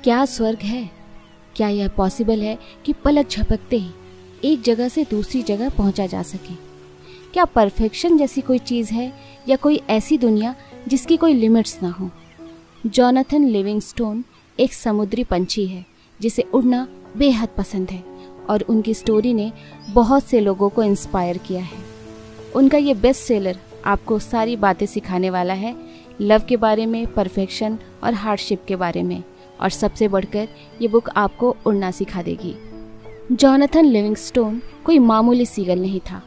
क्या स्वर्ग है? क्या यह पॉसिबल है कि पलक झपकते ही एक जगह से दूसरी जगह पहुंचा जा सके? क्या परफेक्शन जैसी कोई चीज़ है या कोई ऐसी दुनिया जिसकी कोई लिमिट्स ना हो? जॉनथन लिविंगस्टोन एक समुद्री पंछी है जिसे उड़ना बेहद पसंद है और उनकी स्टोरी ने बहुत से लोगों को इंस्पायर किया है। उनका ये बेस्ट सेलर आपको सारी बातें सिखाने वाला है, लव के बारे में, परफेक्शन और हार्डशिप के बारे में, और सबसे बढ़कर ये बुक आपको उड़ना सिखा देगी। जॉनथन लिविंगस्टोन कोई मामूली सीगल नहीं था।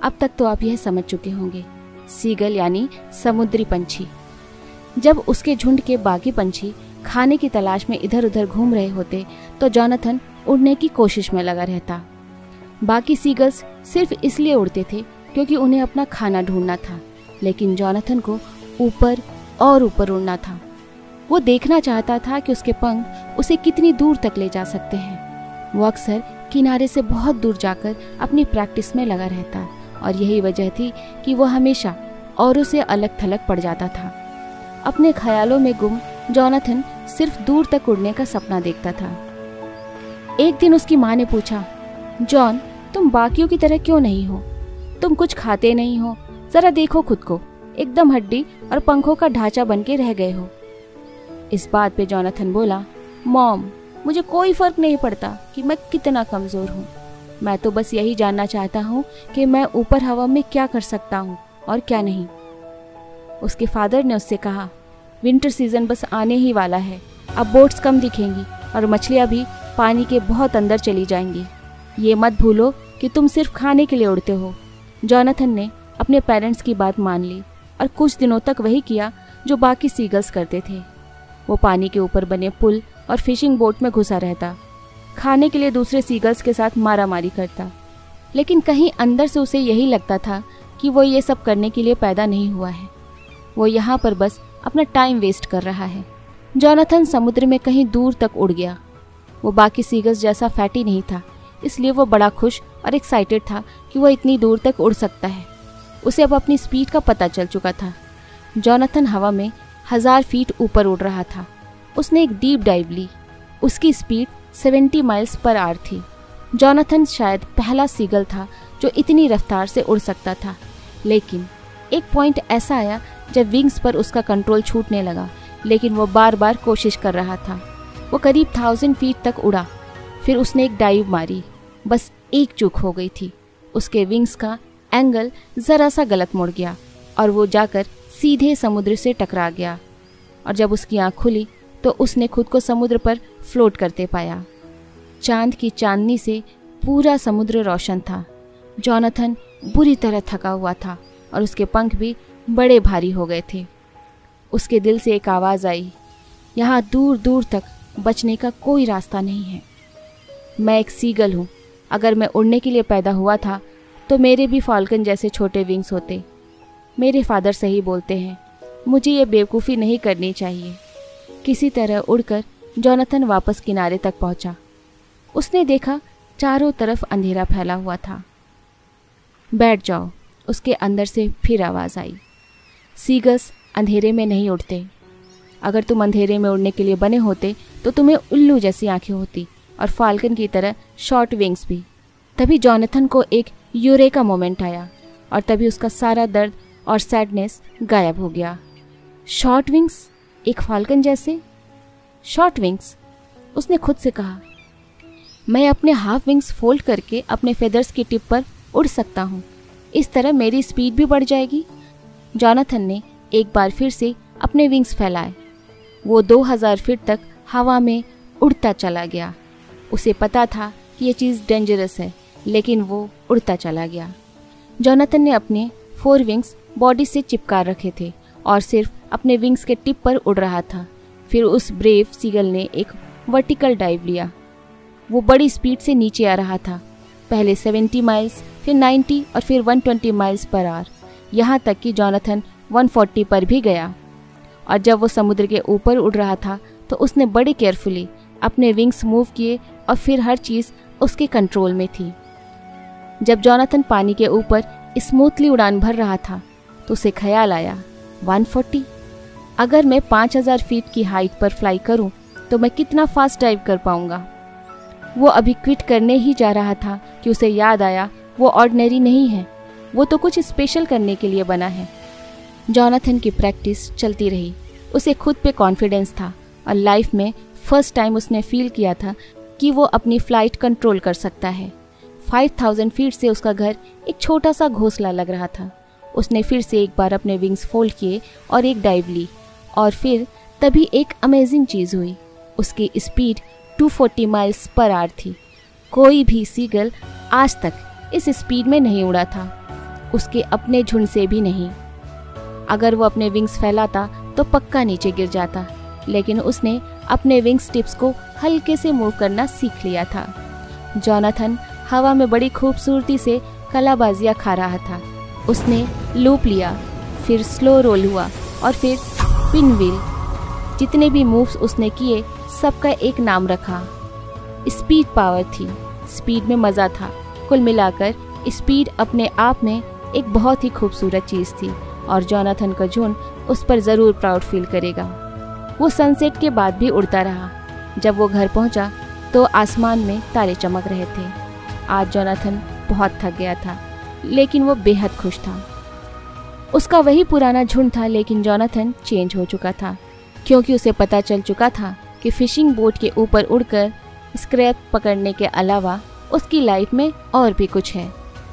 अब तक तो आप यह समझ चुके होंगे, सीगल यानी समुद्री पंछी। जब उसके झुंड के बाकी पंछी खाने की तलाश में इधर उधर घूम रहे होते तो जॉनथन उड़ने की कोशिश में लगा रहता। बाकी सीगल्स सिर्फ इसलिए उड़ते थे क्योंकि उन्हें अपना खाना ढूंढना था, लेकिन जॉनथन को ऊपर और ऊपर उड़ना था। वो देखना चाहता था कि उसके पंख उसे कितनी दूर तक ले जा सकते हैं। वो अक्सर किनारे से बहुत दूर जाकर अपनी प्रैक्टिस में लगा रहता और यही वजह थी कि वो हमेशा औरों से अलग थलग पड़ जाता था। अपने ख्यालों में गुम जॉनथन सिर्फ दूर तक उड़ने का सपना देखता था। एक दिन उसकी माँ ने पूछा, जॉन, तुम बाकियों की तरह क्यों नहीं हो? तुम कुछ खाते नहीं हो, जरा देखो खुद को, एकदम हड्डी और पंखों का ढांचा बन के रह गए हो। इस बात पे जॉनथन बोला, मॉम, मुझे कोई फर्क नहीं पड़ता कि मैं कितना कमजोर हूँ। मैं तो बस यही जानना चाहता हूँ कि मैं ऊपर हवा में क्या कर सकता हूँ और क्या नहीं। उसके फादर ने उससे कहा, विंटर सीजन बस आने ही वाला है, अब बोट्स कम दिखेंगी और मछलियाँ भी पानी के बहुत अंदर चली जाएंगी। ये मत भूलो कि तुम सिर्फ खाने के लिए उड़ते हो। जॉनथन ने अपने पेरेंट्स की बात मान ली और कुछ दिनों तक वही किया जो बाकी सीगल्स करते थे। वो पानी के ऊपर बने पुल और फिशिंग बोट में घुसा रहता, खाने के लिए दूसरे सीगल्स के साथ मारामारी करता। लेकिन कहीं अंदर से उसे यही लगता था कि वो ये सब करने के लिए पैदा नहीं हुआ है। वो यहाँ पर बस अपना टाइम वेस्ट कर रहा है। जॉनथन समुद्र में कहीं दूर तक उड़ गया। वो बाकी सीगल्स जैसा फैटी नहीं था, इसलिए वो बड़ा खुश और एक्साइटेड था कि वह इतनी दूर तक उड़ सकता है। उसे अब अपनी स्पीड का पता चल चुका था। जॉनथन हवा में 1000 फीट ऊपर उड़ रहा था। उसने एक डीप डाइव ली। उसकी स्पीड 70 माइल्स पर आवर थी। जॉनथन शायद पहला सीगल था जो इतनी रफ्तार से उड़ सकता था। लेकिन एक पॉइंट ऐसा आया जब विंग्स पर उसका कंट्रोल छूटने लगा, लेकिन वो बार बार कोशिश कर रहा था। वो करीब 1000 फीट तक उड़ा। फिर उसने एक डाइव मारी। बस एक चूक हो गई थी। उसके विंग्स का एंगल ज़रा सा गलत मुड़ गया और वो जाकर सीधे समुद्र से टकरा गया। और जब उसकी आँख खुली तो उसने खुद को समुद्र पर फ्लोट करते पाया। चांद की चांदनी से पूरा समुद्र रोशन था। जॉनथन बुरी तरह थका हुआ था और उसके पंख भी बड़े भारी हो गए थे। उसके दिल से एक आवाज़ आई, यहाँ दूर दूर तक बचने का कोई रास्ता नहीं है। मैं एक सीगल हूँ। अगर मैं उड़ने के लिए पैदा हुआ था तो मेरे भी फाल्कन जैसे छोटे विंग्स होते। मेरे फादर सही बोलते हैं, मुझे ये बेवकूफ़ी नहीं करनी चाहिए। किसी तरह उड़कर जॉनथन वापस किनारे तक पहुंचा। उसने देखा चारों तरफ अंधेरा फैला हुआ था। बैठ जाओ, उसके अंदर से फिर आवाज़ आई। सीगल्स अंधेरे में नहीं उड़ते। अगर तुम अंधेरे में उड़ने के लिए बने होते तो तुम्हें उल्लू जैसी आंखें होती और फाल्कन की तरह शॉर्ट विंग्स भी। तभी जॉनथन को एक यूरेका मोमेंट आया और तभी उसका सारा दर्द और सैडनेस गायब हो गया। शॉर्ट विंग्स, एक फाल्कन जैसे शॉर्ट विंग्स। उसने खुद से कहा, मैं अपने हाफ विंग्स फोल्ड करके अपने फेदर्स की टिप पर उड़ सकता हूँ। इस तरह मेरी स्पीड भी बढ़ जाएगी। जॉनथन ने एक बार फिर से अपने विंग्स फैलाए। वो 2000 फीट तक हवा में उड़ता चला गया। उसे पता था कि ये चीज़ डेंजरस है, लेकिन वो उड़ता चला गया। जॉनथन ने अपने 4 विंग्स बॉडी से चिपका रखे थे और सिर्फ अपने विंग्स के टिप पर उड़ रहा था। फिर उस ब्रेव सीगल ने एक वर्टिकल डाइव लिया। वो बड़ी स्पीड से नीचे आ रहा था, पहले 70 माइल्स, फिर 90 और फिर 120 माइल्स पर आवर, यहाँ तक कि जॉनथन 140 पर भी गया। और जब वो समुद्र के ऊपर उड़ रहा था तो उसने बड़े केयरफुली अपने विंग्स मूव किए और फिर हर चीज़ उसके कंट्रोल में थी। जब जॉनथन पानी के ऊपर स्मूथली उड़ान भर रहा था तो उसे ख्याल आया, 140, अगर मैं 5000 फीट की हाइट पर फ्लाई करूं तो मैं कितना फास्ट डाइव कर पाऊंगा। वो अभी क्विट करने ही जा रहा था कि उसे याद आया वो ऑर्डिनरी नहीं है, वो तो कुछ स्पेशल करने के लिए बना है। जॉनथन की प्रैक्टिस चलती रही। उसे खुद पे कॉन्फिडेंस था और लाइफ में फर्स्ट टाइम उसने फील किया था कि वो अपनी फ्लाइट कंट्रोल कर सकता है। 5000 फीट से उसका घर एक छोटा सा घोंसला लग रहा था। उसने फिर से एक बार अपने विंग्स फोल्ड किए और एक डाइव ली और फिर तभी एक अमेजिंग चीज़ हुई। उसकी स्पीड 240 माइल्स पर आवर थी। कोई भी सीगल आज तक इस स्पीड में नहीं उड़ा था, उसके अपने झुंड से भी नहीं। अगर वो अपने विंग्स फैलाता तो पक्का नीचे गिर जाता, लेकिन उसने अपने विंग्स टिप्स को हल्के से मूव करना सीख लिया था। जॉनथन हवा में बड़ी खूबसूरती से कलाबाजियाँ खा रहा था। उसने लूप लिया, फिर स्लो रोल हुआ और फिर पिन व्हील। जितने भी मूव्स उसने किए सबका एक नाम रखा। स्पीड पावर थी, स्पीड में मज़ा था। कुल मिलाकर स्पीड अपने आप में एक बहुत ही खूबसूरत चीज़ थी और जॉनथन का झुंड उस पर ज़रूर प्राउड फील करेगा। वो सनसेट के बाद भी उड़ता रहा। जब वो घर पहुंचा तो आसमान में तारे चमक रहे थे। आज जॉनथन बहुत थक गया था, लेकिन वो बेहद खुश था। उसका वही पुराना झुंड था, लेकिन जॉनथन चेंज हो चुका था, क्योंकि उसे पता चल चुका था कि फिशिंग बोट के ऊपर उड़कर स्क्रैप पकड़ने के अलावा उसकी लाइफ में और भी कुछ है।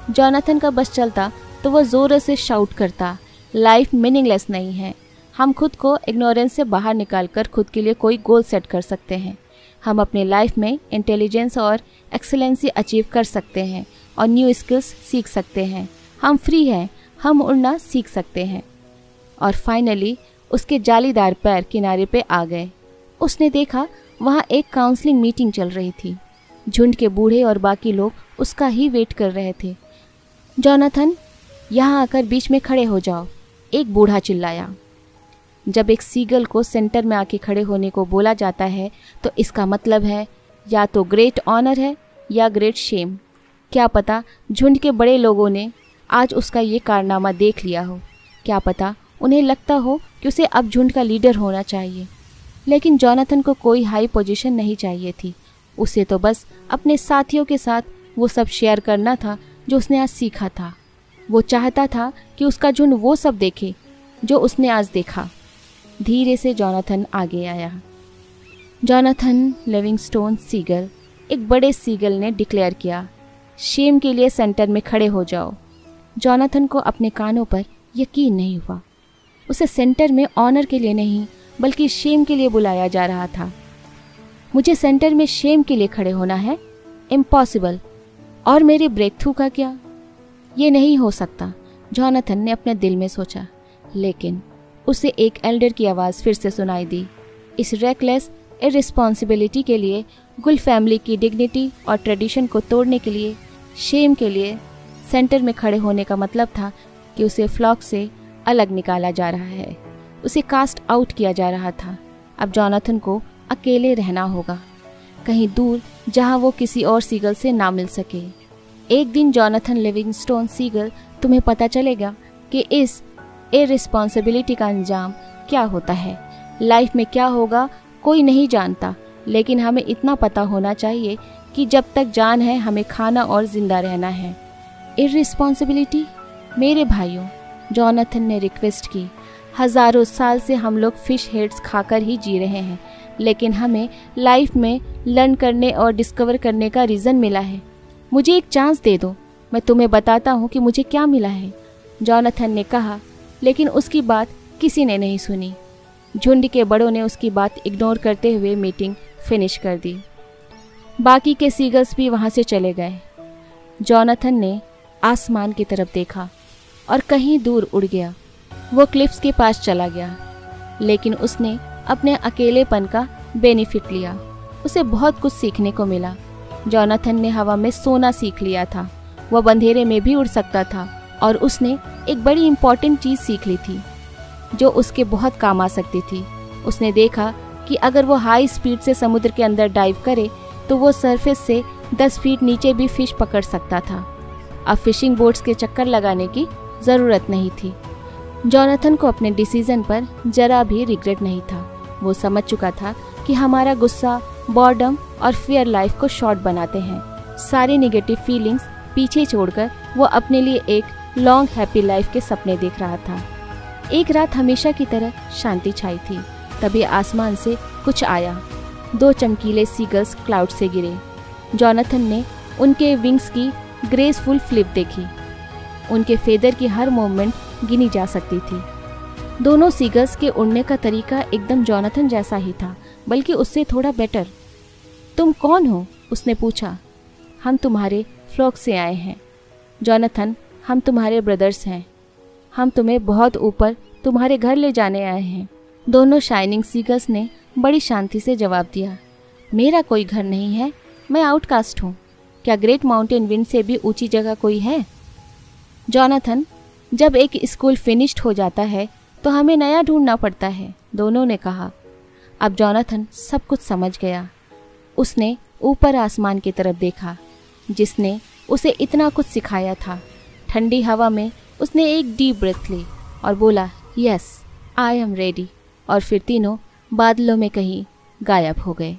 जॉनथन का बस चलता तो वह ज़ोर से शाउट करता, लाइफ मीनिंगलेस नहीं है। हम खुद को इग्नोरेंस से बाहर निकालकर खुद के लिए कोई गोल सेट कर सकते हैं। हम अपने लाइफ में इंटेलिजेंस और एक्सेलेंसी अचीव कर सकते हैं और न्यू स्किल्स सीख सकते हैं। हम फ्री हैं, हम उड़ना सीख सकते हैं। और फाइनली उसके जालीदार पैर किनारे पे आ गए। उसने देखा वहाँ एक काउंसलिंग मीटिंग चल रही थी। झुंड के बूढ़े और बाकी लोग उसका ही वेट कर रहे थे। जॉनथन, यहाँ आकर बीच में खड़े हो जाओ, एक बूढ़ा चिल्लाया। जब एक सीगल को सेंटर में आके खड़े होने को बोला जाता है तो इसका मतलब है या तो ग्रेट ऑनर है या ग्रेट शेम। क्या पता झुंड के बड़े लोगों ने आज उसका ये कारनामा देख लिया हो। क्या पता उन्हें लगता हो कि उसे अब झुंड का लीडर होना चाहिए। लेकिन जॉनथन को कोई हाई पोजीशन नहीं चाहिए थी। उसे तो बस अपने साथियों के साथ वो सब शेयर करना था जो उसने आज सीखा था। वो चाहता था कि उसका झुंड वो सब देखे जो उसने आज देखा। धीरे से जॉनथन आगे आया। जॉनथन लिविंगस्टोन सीगल, एक बड़े सीगल ने डिक्लेयर किया, शेम के लिए सेंटर में खड़े हो जाओ। जॉनथन को अपने कानों पर यकीन नहीं हुआ। उसे सेंटर में ऑनर के लिए नहीं बल्कि शेम के लिए बुलाया जा रहा था। मुझे सेंटर में शेम के लिए खड़े होना है? इम्पॉसिबल। और मेरे ब्रेक थ्रू का क्या? ये नहीं हो सकता, जॉनथन ने अपने दिल में सोचा। लेकिन उसे एक एल्डर की आवाज़ फिर से सुनाई दी। इस रेकलेस इररिस्पॉन्सिबिलिटी के लिए, गुल फैमिली की डिग्निटी और ट्रेडिशन को तोड़ने के लिए, शेम के लिए सेंटर में खड़े होने का मतलब था कि उसे फ्लॉक से अलग निकाला जा रहा है। उसे कास्ट आउट किया जा रहा था। अब जॉनथन को अकेले रहना होगा, कहीं दूर जहां वो किसी और सीगल से ना मिल सके। एक दिन जॉनथन लिविंगस्टोन सीगल, तुम्हें पता चलेगा कि इस इररिस्पॉन्सिबिलिटी का अंजाम क्या होता है। लाइफ में क्या होगा कोई नहीं जानता, लेकिन हमें इतना पता होना चाहिए कि जब तक जान है हमें खाना और जिंदा रहना है। इररिस्पॉन्सिबिलिटी? मेरे भाइयों, जॉनथन ने रिक्वेस्ट की, हज़ारों साल से हम लोग फिश हेड्स खाकर ही जी रहे हैं, लेकिन हमें लाइफ में लर्न करने और डिस्कवर करने का रीज़न मिला है। मुझे एक चांस दे दो, मैं तुम्हें बताता हूँ कि मुझे क्या मिला है। जॉनथन ने कहा, लेकिन उसकी बात किसी ने नहीं सुनी। झुंड के बड़ों ने उसकी बात इग्नोर करते हुए मीटिंग फिनिश कर दी। बाकी के सीगल्स भी वहाँ से चले गए। जॉनथन ने आसमान की तरफ देखा और कहीं दूर उड़ गया। वो क्लिफ्स के पास चला गया, लेकिन उसने अपने अकेलेपन का बेनिफिट लिया। उसे बहुत कुछ सीखने को मिला। जॉनथन ने हवा में सोना सीख लिया था। वह अंधेरे में भी उड़ सकता था और उसने एक बड़ी इम्पॉर्टेंट चीज़ सीख ली थी जो उसके बहुत काम आ सकती थी। उसने देखा कि अगर वो हाई स्पीड से समुद्र के अंदर डाइव करे तो वो सरफेस से 10 फीट नीचे भी फिश पकड़ सकता था। अब फिशिंग बोट्स के चक्कर लगाने की ज़रूरत नहीं थी। जॉनथन को अपने डिसीजन पर जरा भी रिग्रेट नहीं था। वो समझ चुका था कि हमारा गुस्सा, बॉर्डम और फियर लाइफ को शॉर्ट बनाते हैं। सारी नेगेटिव फीलिंग्स पीछे छोड़कर वो अपने लिए एक लॉन्ग हैप्पी लाइफ के सपने देख रहा था। एक रात हमेशा की तरह शांति छाई थी। तभी आसमान से कुछ आया। 2 चमकीले सीगल्स क्लाउड से गिरे। जॉनथन ने उनके विंग्स की ग्रेसफुल फ्लिप देखी। उनके फेदर की हर मूवमेंट गिनी जा सकती थी। दोनों सीगल्स के उड़ने का तरीका एकदम जॉनथन जैसा ही था, बल्कि उससे थोड़ा बेटर। तुम कौन हो? उसने पूछा। हम तुम्हारे फ्लॉक से आए हैं जॉनथन, हम तुम्हारे ब्रदर्स हैं। हम तुम्हें बहुत ऊपर तुम्हारे घर ले जाने आए हैं। दोनों शाइनिंग सीगल्स ने बड़ी शांति से जवाब दिया। मेरा कोई घर नहीं है, मैं आउटकास्ट हूँ। क्या ग्रेट माउंटेन विंड से भी ऊंची जगह कोई है? जॉनथन, जब एक स्कूल फिनिश्ड हो जाता है तो हमें नया ढूंढना पड़ता है, दोनों ने कहा। अब जॉनथन सब कुछ समझ गया। उसने ऊपर आसमान की तरफ देखा जिसने उसे इतना कुछ सिखाया था। ठंडी हवा में उसने एक डीप ब्रेथ ली और बोला, यस आई एम रेडी। और फिर तीनों बादलों में कहीं गायब हो गए।